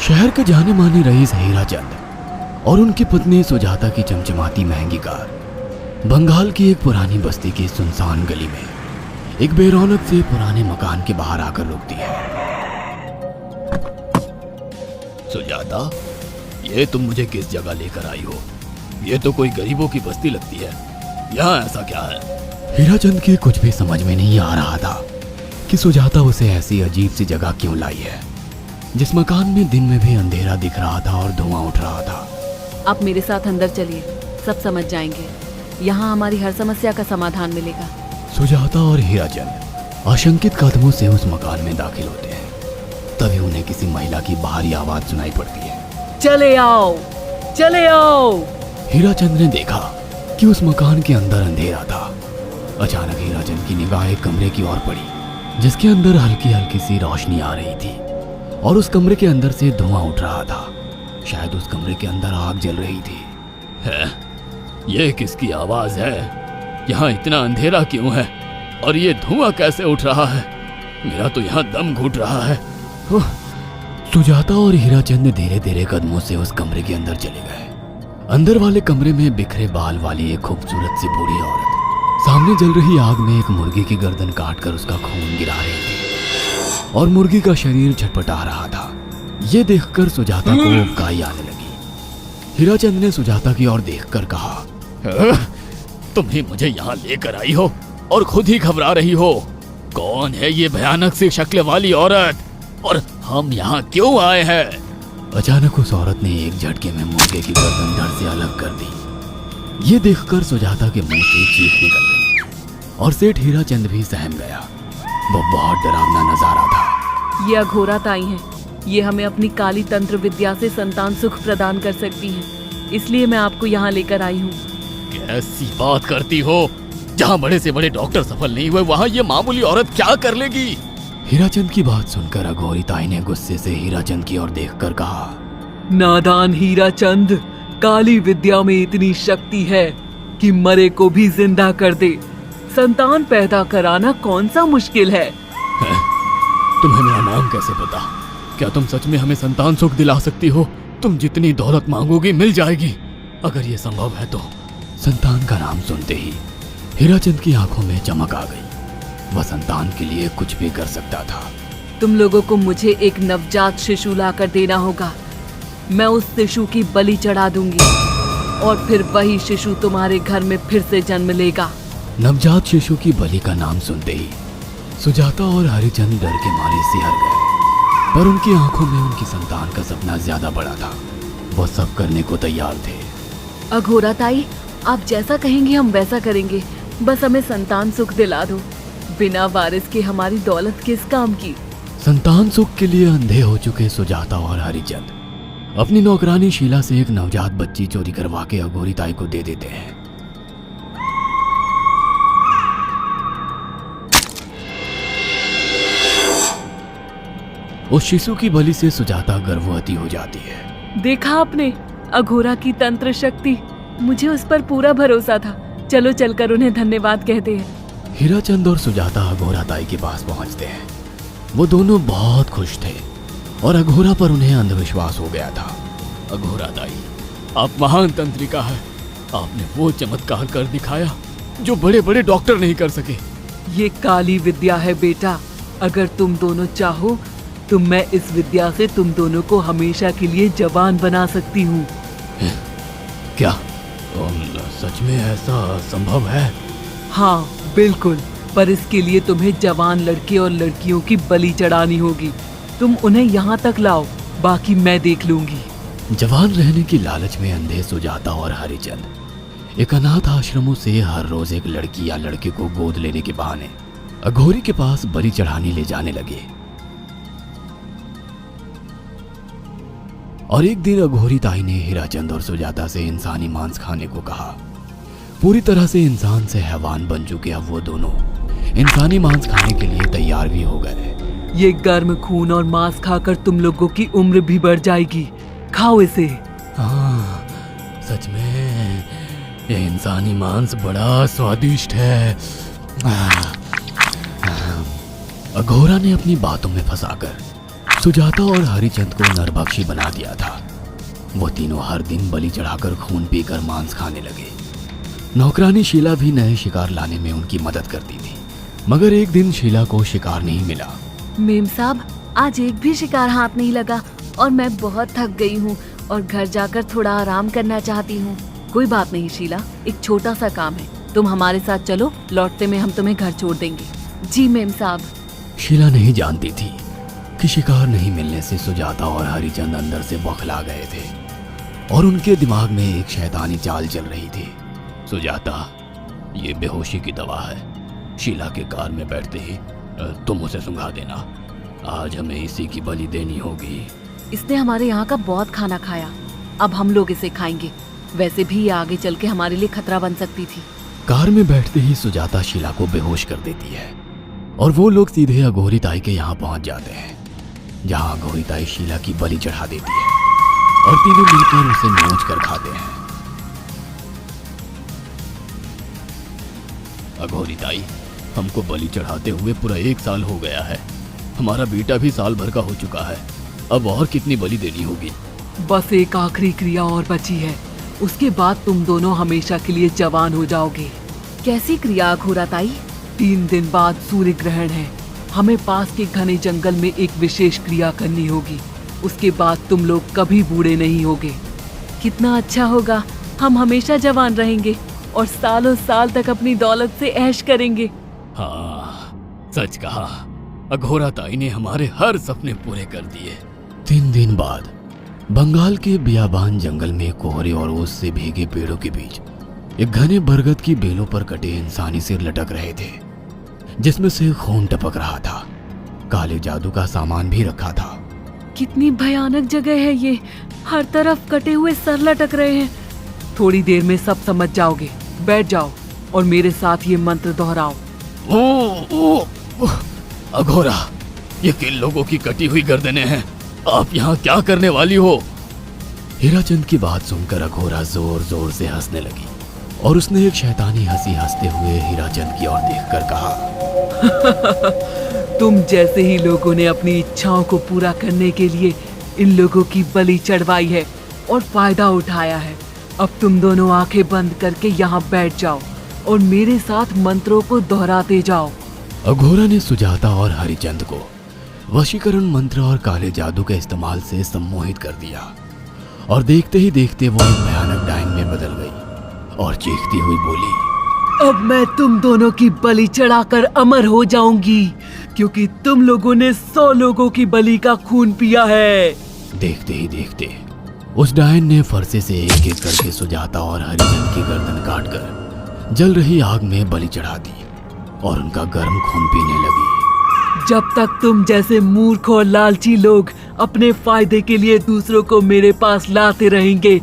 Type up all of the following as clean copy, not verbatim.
शहर के जाने माने रईस हीराचंद और उनकी पत्नी सुजाता की चमचमाती महंगी कार बंगाल की एक पुरानी बस्ती की सुनसान गली में एक बेरौनक से पुराने मकान के बाहर आकर रुकती है। सुजाता, ये तुम मुझे किस जगह लेकर आई हो? ये तो कोई गरीबों की बस्ती लगती है, यहाँ ऐसा क्या है? हीराचंद के कुछ भी समझ में नहीं आ रहा था कि सुजाता उसे ऐसी अजीब सी जगह क्यों लाई है, जिस मकान में दिन में भी अंधेरा दिख रहा था और धुआं उठ रहा था। आप मेरे साथ अंदर चलिए, सब समझ जाएंगे। यहाँ हमारी हर समस्या का समाधान मिलेगा। सुजाता और हीराचंद आशंकित कदमों से उस मकान में दाखिल होते हैं। तभी उन्हें किसी महिला की बाहरी आवाज सुनाई पड़ती है, चले आओ, चले आओ। हीराचंद ने देखा कि उस मकान के अंदर अंधेरा था। अचानक हीराचंद की निगाह एक कमरे की ओर पड़ी, जिसके अंदर हल्की हल्की सी रोशनी आ रही थी और उस कमरे के अंदर से धुआं उठ रहा था। शायद उस कमरे के अंदर आग जल रही थी। है? ये किसकी आवाज है? यहाँ इतना अंधेरा क्यों है और ये धुआं कैसे उठ रहा है? मेरा तो यहाँ दम घुट रहा है। सुजाता और हीराचंद धीरे धीरे कदमों से उस कमरे के अंदर चले गए। अंदर वाले कमरे में बिखरे बाल वाली एक खूबसूरत सी बूढ़ी औरत सामने जल रही आग में एक मुर्गी की गर्दन काटकर उसका खून गिरा रही थी और मुर्गी का शरीर छटपटा रहा था। ये देखकर सुजाता को उबकाई आने लगी। हीराचंद ने सुजाता की ओर देखकर कहा, तुम ही मुझे यहाँ लेकर आई हो और खुद ही घबरा रही हो। कौन है ये भयानक सी शक्ल वाली औरत और हम यहाँ क्यों आए हैं? अचानक उस औरत ने एक झटके में मुर्गे की गर्दन धड़ से अलग कर दी। ये देखकर सुजाता के मुंह से चीख निकल गई और सेठ हीराचंद भी सहम गया। वो बहुत डरावना नजारा था। ये अघोरा ताई हैं। ये हमें अपनी काली तंत्र विद्या से संतान सुख प्रदान कर सकती हैं। इसलिए मैं आपको यहाँ लेकर आई हूँ। कैसी बात करती हो? जहाँ बड़े से बड़े डॉक्टर सफल नहीं हुए, वहाँ ये मामूली औरत क्या कर लेगी? हीराचंद की बात सुनकर अघोरी ताई ने गुस्से से हीराचंद की ओर देखकर कहा, नादान हीराचंद, काली विद्या में इतनी शक्ति है कि मरे को भी जिंदा कर दे। संतान पैदा कराना कौन सा मुश्किल है? तुम्हें मेरा नाम कैसे पता? क्या तुम सच में हमें संतान सुख दिला सकती हो? तुम जितनी दौलत मांगोगी मिल जाएगी, अगर ये संभव है तो। संतान का नाम सुनते ही हीराचंद की आंखों में चमक आ गई। वह संतान के लिए कुछ भी कर सकता था। तुम लोगों को मुझे एक नवजात शिशु लाकर देना होगा। मैं उस शिशु की बलि चढ़ा दूंगी और फिर वही शिशु तुम्हारे घर में फिर से जन्म लेगा। नवजात शिशु की बलि का नाम सुनते ही सुजाता और हरिचंद डर के मारे सिहर गए, पर उनकी आंखों में उनकी संतान का सपना ज्यादा बड़ा था। वो सब करने को तैयार थे। अघोरा ताई, आप जैसा कहेंगे हम वैसा करेंगे। बस हमें संतान सुख दिला दो। बिना वारिस के हमारी दौलत किस काम की? संतान सुख के लिए अंधे हो चुके सुजाता और हरिचंद अपनी नौकरानी शीला से एक नवजात बच्ची चोरी करवा के अघोरी ताई को दे देते हैं। उस शिशु की बलि से सुजाता गर्भवती हो जाती है। देखा आपने अघोरा की तंत्र शक्ति? मुझे उस पर पूरा भरोसा था। चलो चलकर उन्हें धन्यवाद कहते हैं। हीराचंद और सुजाता अघोरा ताई के पास पहुंचते हैं। वो दोनों बहुत खुश थे और अघोरा पर उन्हें अंधविश्वास हो गया था। अघोरा ताई, आप महान तंत्रिका है। आपने वो चमत्कार कर दिखाया जो बड़े बड़े डॉक्टर नहीं कर सके। ये काली विद्या है बेटा। अगर तुम दोनों चाहो तो मैं इस विद्या से तुम दोनों को हमेशा के लिए जवान बना सकती हूँ। क्या सच में ऐसा संभव है? हाँ बिल्कुल, पर इसके लिए तुम्हें जवान लड़के और लड़कियों की बलि चढ़ानी होगी। तुम उन्हें यहाँ तक लाओ, बाकी मैं देख लूंगी। जवान रहने की लालच में अंधे सुजाता और हरिचंद एक अनाथ आश्रमों से हर रोज एक लड़की या लड़के को गोद लेने के बहाने अघोरी के पास बलि चढ़ाने ले जाने लगे। और एक दिन अघोरी ताई ने हीराचंद और सुजाता से इंसानी मांस खाने को कहा। पूरी तरह से इंसान से हैवान बन चुके अब वो दोनों इंसानी मांस खाने के लिए तैयार भी हो गए। ये गर्म खून और मांस खाकर तुम लोगों की उम्र भी बढ़ जाएगी। खाओ इसे। हाँ, सच में ये इंसानी मांस बड़ा स्वादिष्ट है। अघोरा ने अपनी बातों में फंसाकर सुजाता और हरिचंद को नरभक्षी बना दिया था। वो तीनों हर दिन बलि चढ़ाकर खून पीकर मांस खाने लगे। नौकरानी शीला भी नए शिकार लाने में उनकी मदद करती थी, मगर एक दिन शीला को शिकार नहीं मिला। मेम साहब, आज एक भी शिकार हाथ नहीं लगा और मैं बहुत थक गई हूँ और घर जाकर थोड़ा आराम करना चाहती हूँ। कोई बात नहीं शीला, एक छोटा सा काम है, तुम हमारे साथ चलो, लौटते में हम तुम्हें घर छोड़ देंगे। जी मेम साहब। शीला नहीं जानती थी कि शिकार नहीं मिलने से सुजाता और हरिचंद अंदर से बौखला गए थे और उनके दिमाग में एक शैतानी चाल चल रही थी। सुजाता, ये बेहोशी की दवा है। शीला के कार में बैठते ही तुम उसे सुंघा देना। आज हमें इसी की बलि देनी होगी। इसने हमारे यहाँ का बहुत खाना खाया, अब हम लोग इसे खाएंगे। वैसे भी ये आगे चल के हमारे लिए खतरा बन सकती थी। कार में बैठते ही सुजाता शीला को बेहोश कर देती है और वो लोग सीधे अघोरी ताई के यहाँ पहुंच जाते हैं, जहाँ अघोरी ताई शीला की बलि चढ़ा देती है और तीनों मिलकर उसे नोच कर खाते हैं। अघोरी ताई, हमको बलि चढ़ाते हुए पूरा 1 साल हो गया है। हमारा बेटा भी साल भर का हो चुका है। अब और कितनी बलि देनी होगी? बस एक आखिरी क्रिया और बची है, उसके बाद तुम दोनों हमेशा के लिए जवान हो जाओगे। कैसी क्रिया अघोरा ताई? 3 दिन बाद सूर्य ग्रहण है, हमें पास के घने जंगल में एक विशेष क्रिया करनी होगी। उसके बाद तुम लोग कभी बूढ़े नहीं होगे। कितना अच्छा होगा, हम हमेशा जवान रहेंगे और सालों साल तक अपनी दौलत से ऐश करेंगे। हाँ, सच कहा। अघोरा ताई ने हमारे हर सपने पूरे कर दिए। 3 दिन बाद बंगाल के बियाबान जंगल में कोहरे और ओस से भीगे पेड़ों के बीच एक घने बरगद की बेलों पर कटे इंसानी सिर लटक रहे थे, जिसमें से खून टपक रहा था। काले जादू का सामान भी रखा था। कितनी भयानक जगह है ये, हर तरफ कटे हुए सर लटक रहे हैं। थोड़ी देर में सब समझ जाओगे, बैठ जाओ और मेरे साथ ये मंत्र दोहराओ। अघोरा, ये किन लोगों की कटी हुई गर्दनें हैं? आप यहाँ क्या करने वाली हो? हीराचंद की बात सुनकर अघोरा जोर जोर से हंसने लगी और उसने एक शैतानी हंसी हंसते हुए हीराचंद की ओर देखकर कहा, तुम जैसे ही लोगों ने अपनी इच्छाओं को पूरा करने के लिए इन लोगों की बलि चढ़वाई है और फायदा उठाया है। अब तुम दोनों आंखें बंद करके यहाँ बैठ जाओ और मेरे साथ मंत्रों को दोहराते जाओ। अघोरा ने सुजाता और हरिचंद को वशीकरण मंत्र और काले जादू के इस्तेमाल से सम्मोहित कर दिया और देखते ही देखते वो एक भयानक डायन में बदल गई और चीखती हुई बोली, अब मैं तुम दोनों की बलि चढ़ाकर अमर हो जाऊंगी, क्योंकि तुम लोगों ने 100 लोगों की बलि का खून पिया है। देखते ही देखते उस डायन ने फरसे से एक एक करके सुजाता और हरिचंद की गर्दन काटकर जल रही आग में बलि चढ़ा दी और उनका गर्म खून पीने लगी। जब तक तुम जैसे मूर्ख और लालची लोग अपने फायदे के लिए दूसरों को मेरे पास लाते रहेंगे,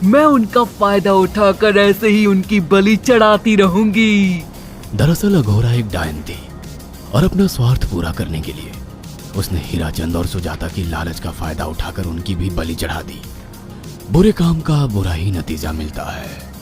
मैं उनका फायदा उठाकर ऐसे ही उनकी बलि चढ़ाती रहूंगी। दरअसल अघोरा एक डायन थी और अपना स्वार्थ पूरा करने के लिए उसने हीराचंद और सुजाता की लालच का फायदा उठाकर उनकी भी बलि चढ़ा दी। बुरे काम का बुरा ही नतीजा मिलता है।